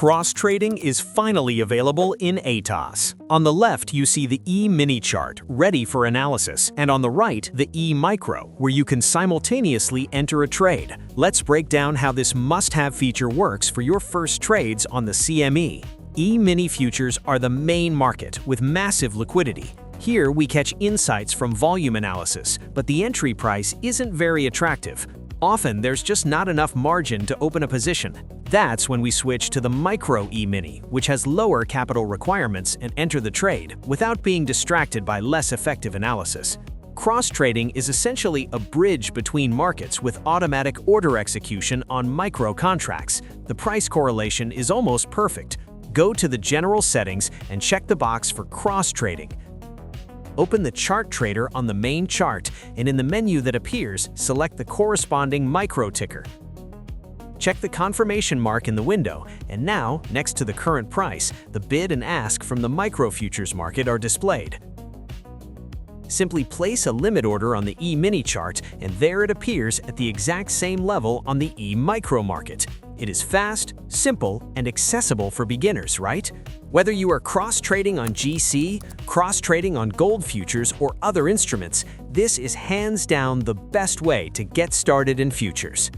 Cross-trading is finally available in ATAS. On the left, you see the E-mini chart, ready for analysis, and on the right, the E-micro, where you can simultaneously enter a trade. Let's break down how this must-have feature works for your first trades on the CME. E-mini futures are the main market with massive liquidity. Here, we catch insights from volume analysis, but the entry price isn't very attractive. Often, there's just not enough margin to open a position. That's when we switch to the Micro E-mini, which has lower capital requirements, and enter the trade without being distracted by less effective analysis. Cross-trading is essentially a bridge between markets with automatic order execution on micro contracts. The price correlation is almost perfect. Go to the general settings and check the box for cross-trading. Open the Chart Trader on the main chart, and in the menu that appears, select the corresponding micro ticker. Check the confirmation mark in the window, and now, next to the current price, the bid and ask from the micro futures market are displayed. Simply place a limit order on the E-mini chart, and there it appears at the exact same level on the E-micro market. It is fast, simple, and accessible for beginners, right? Whether you are cross-trading on GC, cross-trading on gold futures, or other instruments, this is hands down the best way to get started in futures.